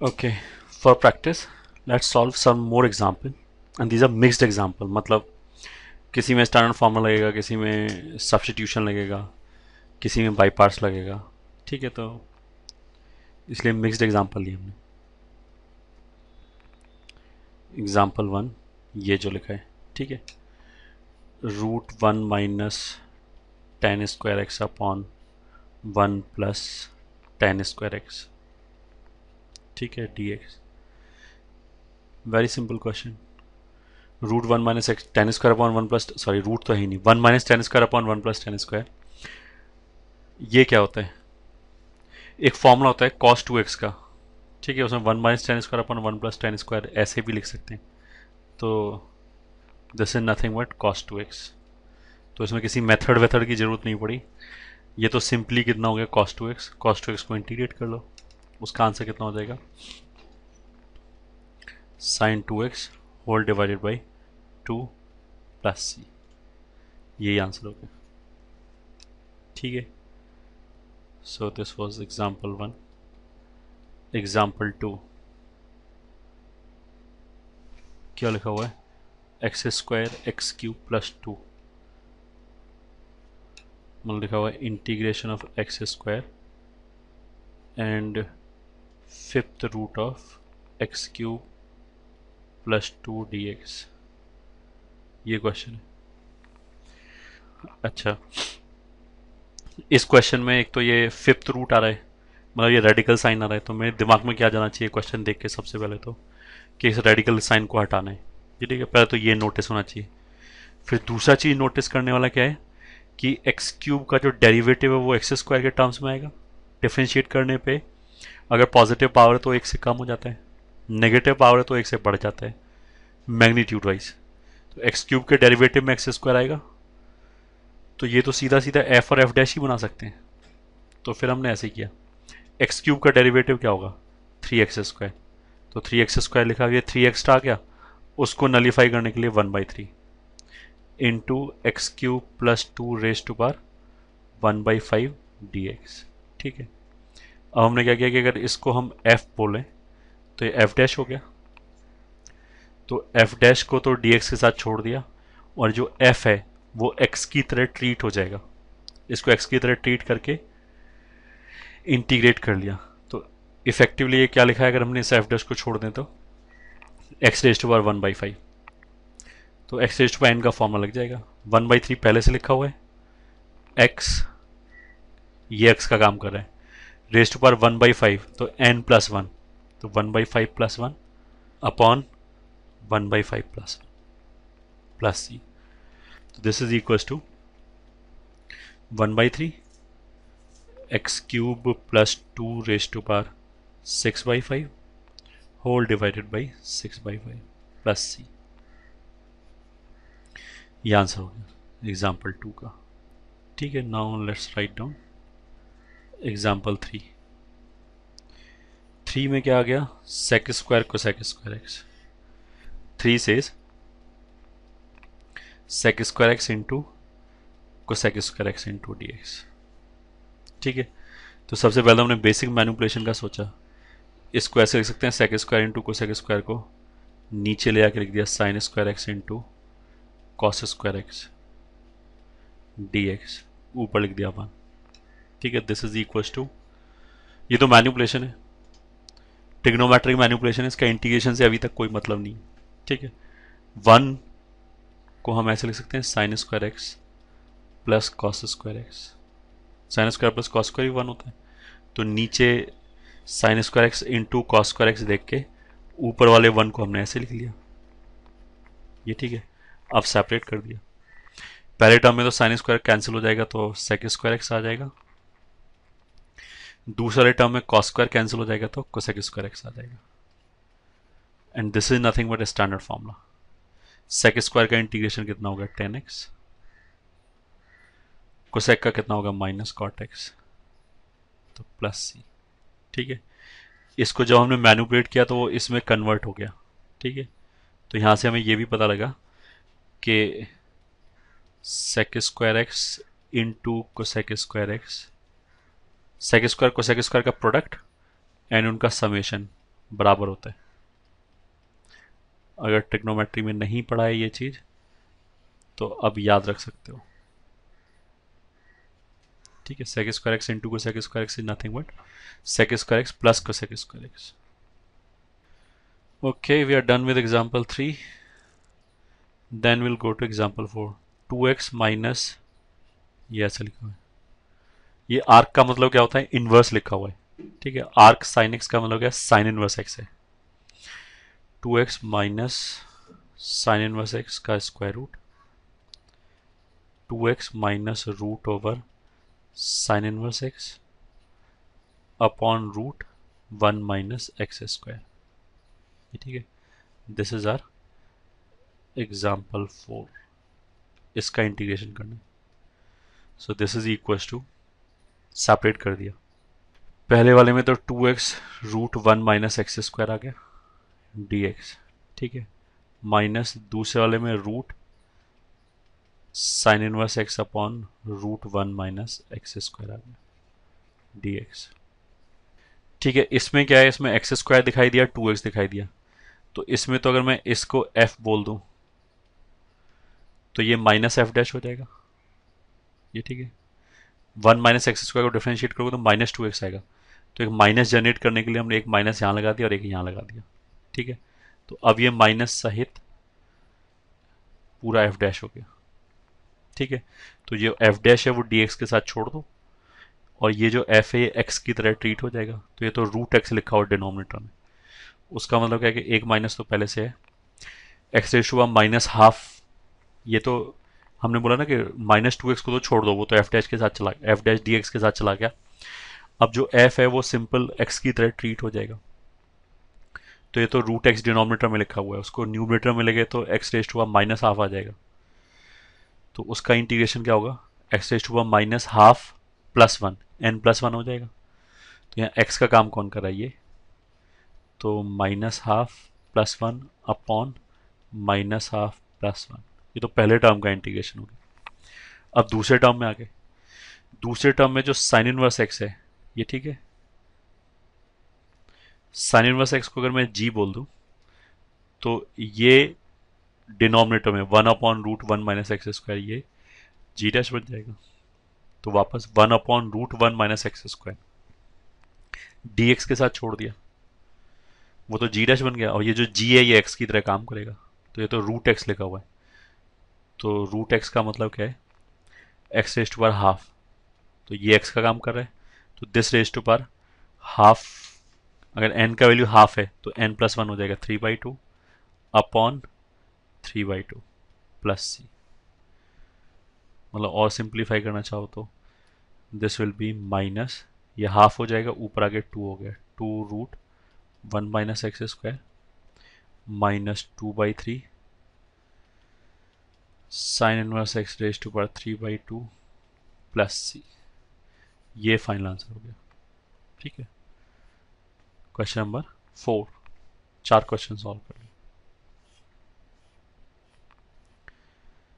Okay, for practice, let's solve some more example, and these are mixed example. मतलब किसी में standard formula लगेगा, किसी में सब्स्टिट्यूशन लगेगा, किसी में बाई पार्ट्स लगेगा. ठीक है, तो इसलिए मिक्स्ड एग्जांपल लिए हमने. एग्जांपल वन ये जो लिखा है, ठीक है, root one minus tan square x upon one plus tan square x. ठीक है, d x. Very simple question. Root one minus x tan square upon one plus, sorry root तो है ही नहीं, one minus tan square upon one plus tan square. ये क्या होता है? एक फॉर्मूला होता है कॉस टू एक्स का. ठीक है, उसमें one minus tan square upon one plus tan square ऐसे भी लिख सकते हैं. तो this is nothing but cos two x. तो इसमें किसी मेथड वेथड की जरूरत नहीं पड़ी. ये तो सिंपली कितना हो गया cos two x. Cos two x को इंटीग्रेट कर लो, उसका आंसर कितना हो जाएगा? Sine two x whole divided by two plus c. यही आंसर हो गया. ठीक है. So this was example one. Example two क्या लिखा हुआ है? X square x cube plus two. मतलब लिखा हुआ है integration of x square and fifth root of x cube plus two d x. ये क्वेश्चन है. अच्छा, इस क्वेश्चन में एक तो ये फिफ्थ रूट आ रहा है, मतलब ये रेडिकल साइन आ रहा है. तो मेरे दिमाग में क्या जाना चाहिए क्वेश्चन देख के सबसे पहले तो, कि इस रेडिकल साइन को हटाना है. ये ठीक है, पहले तो ये नोटिस होना चाहिए. फिर दूसरा चीज़ नोटिस करने वाला क्या है कि एक्स क्यूब का जो डेरिवेटिव है वो एक्स स्क्वायर के टर्म्स में आएगा. डिफ्रेंशिएट करने पे अगर पॉजिटिव पावर है तो एक से कम हो जाता है, नेगेटिव पावर है तो एक से बढ़ जाता है मैग्नीट्यूड वाइज. तो एक्स क्यूब के डेरिवेटिव में एक्स स्क्वायर आएगा. तो ये तो सीधा सीधा एफ और एफ डैश ही बना सकते हैं. तो फिर हमने ऐसे किया. एक्स क्यूब का डेरिवेटिव क्या होगा? Three x square. तो थ्री एक्स स्क्वायर लिखा हुआ, थ्री एक्स आ गया, उसको नलीफाई करने के लिए one by three into x cube plus two raise to power one by five d x. ठीक है. अब हमने क्या किया कि अगर इसको हम एफ बोलें तो ये एफ डैश हो गया. तो एफ डैश को तो डी एक्स के साथ छोड़ दिया, और जो एफ है वो एक्स की तरह ट्रीट हो जाएगा. इसको एक्स की तरह ट्रीट करके इंटीग्रेट कर लिया. तो इफेक्टिवली ये क्या लिखा है अगर हमने इस एफ डैश को छोड़ दें तो x raise to power one by five. तो x raise to power n का फॉर्मूला लग जाएगा. वन बाई थ्री पहले से लिखा हुआ है, एक्स ये एक्स का काम कर रहा है, raise to power one by five तो एन प्लस वन, तो one by five plus one upon one by five plus one plus c. तो this is equal to one by three x cube plus two raise to power six by five whole divided by six by five plus c. ये answer हो गया example two का. ठीक है, now let's write down example three. Three में क्या आ गया? Sec square cosec square x. Three says sec square x into cosec square x into d x. ठीक है. तो सबसे पहले हमने बेसिक मैनिपुलेशन का सोचा. इसको ऐसे लिख सकते हैं, sec square into cosec square को नीचे ले आके लिख दिया sine square x into cos square x d x, ऊपर लिख दिया वन. ठीक है, दिस इज इक्वल टू, ये तो मैनिपुलेशन है, ट्रिग्नोमेट्रिक मैनिपुलेशन है, इसका इंटीग्रेशन से अभी तक कोई मतलब नहीं. ठीक है. वन को हम ऐसे लिख सकते हैं sign square x plus cos square x. Sine square plus cos square भी वन होता है. तो नीचे sign square x into cos square x देख के ऊपर वाले वन को हमने ऐसे लिख लिया. ये ठीक है. अब सेपरेट कर दिया. पहले टर्म में तो साइन स्क्वायर कैंसिल हो जाएगा तो सेक स्क्वायर एक्स आ जाएगा. दूसरे टर्म में कॉस स्क्वायर कैंसिल हो जाएगा तो कोसेक स्क्वायर एक्स आ जाएगा. And this is nothing but standard formula. Sec square का इंटीग्रेशन कितना होगा? Tan x. कोसेक का कितना होगा? माइनस कॉट एक्स, तो प्लस सी. ठीक है. इसको जब हमने मैनिपुलेट किया तो वो इसमें कन्वर्ट हो गया. ठीक है. तो यहां से हमें ये भी पता लगा कि sec square x into cosec square x, sec square cosec square का प्रोडक्ट एंड उनका समेशन बराबर होता है। अगर ट्रिग्नोमेट्री में नहीं पढ़ा है ये चीज़ तो अब याद रख सकते हो। ठीक है, sec square x into cosec square x is nothing but sec square x plus cosec square x. Okay, we are done with example 3। Then will go to example 4। 2x minus, ये ऐसा लिखा हुआ है, ये आर्क का मतलब क्या होता है, इनवर्स लिखा हुआ है। ठीक है, आर्क साइन एक्स का मतलब क्या, साइन इनवर्स एक्स है। 2x minus sine inverse x का square root, 2x minus root over sine inverse x upon root 1 minus x square. ठीक है, दिस इज आर एग्जाम्पल 4। इसका इंटीग्रेशन करना है। So this is equal to, separate कर दिया। पहले वाले में तो 2x root 1 minus x square आ गया dx। ठीक है, माइनस दूसरे वाले में root sine inverse x upon root 1 minus x square आ गया dx। ठीक है, इसमें क्या है, इसमें एक्स स्क्वायर दिखाई दिया, 2x दिखाई दिया, तो इसमें तो अगर मैं इसको f बोल दूं तो ये माइनस एफ डैश हो जाएगा ये। ठीक है, 1 माइनस एक्स स्क्वायर को डिफरेंशिएट करोगे तो माइनस 2x आएगा, तो एक माइनस जनरेट करने के लिए हमने एक माइनस यहाँ लगा दिया और एक यहाँ लगा दिया। ठीक है, तो अब ये माइनस सहित पूरा एफ डैश हो गया। ठीक है, तो जो एफ डैश है वो डी एक्स के साथ छोड़ दो, और ये जो एफ है ये एक्स की तरह ट्रीट हो जाएगा, तो ये तो रूट एक्स लिखा हुआ डिनोमिनेटर में। उसका मतलब क्या है कि एक माइनस तो पहले से है, एक्स रेशो हुआ माइनस हाफ। ये तो हमने बोला ना कि माइनस 2x को तो छोड़ दो, वो तो एफ डैश के साथ चला, एफ डैश डी एक्स के साथ चला गया। अब जो एफ है वो सिंपल एक्स की तरह ट्रीट हो जाएगा, तो ये तो रूट एक्स डिनोमिनेटर में लिखा हुआ है, उसको न्यूमिनेटर में लेंगे तो एक्स रेस्ट हुआ माइनस हाफ आ जाएगा। तो उसका इंटीग्रेशन क्या होगा, एक्स रेस्ट हुआ minus half plus 1, n plus 1 हो जाएगा। तो यहाँ एक्स का काम कौन कर रहा है ये, तो minus half plus 1 upon minus half plus 1। ये तो पहले टर्म का इंटीग्रेशन हो गया। अब दूसरे टर्म में आ गए, दूसरे टर्म में जो साइन इनवर्स एक्स है ये, ठीक है, साइन इनवर्स एक्स को अगर मैं जी बोल दूं तो ये डिनोमिनेटर में 1 upon root 1 minus x square, ये जी डैश बन जाएगा। तो वापस 1 upon root 1 minus x square d x के साथ छोड़ दिया, वो तो जी डैश बन गया, और ये जो जी है ये एक्स की तरह काम करेगा, तो ये तो रूट एक्स लिखा हुआ है। तो रूट एक्स का मतलब क्या है, x raised to power half, तो ये एक्स का काम कर रहा है, तो this raised to power half, अगर n का वैल्यू हाफ है तो n प्लस 1 हो जाएगा 3/2 अपॉन 3/2 प्लस सी। मतलब और सिंप्लीफाई करना चाहो तो दिस विल बी माइनस, ये हाफ हो जाएगा, ऊपर आगे 2 हो गया, 2 root 1 minus x square minus 2/3 sine inverse x raise to power 3/2 plus c. ये फाइनल आंसर हो गया। ठीक है, क्वेश्चन नंबर 4, 4 क्वेश्चन सॉल्व कर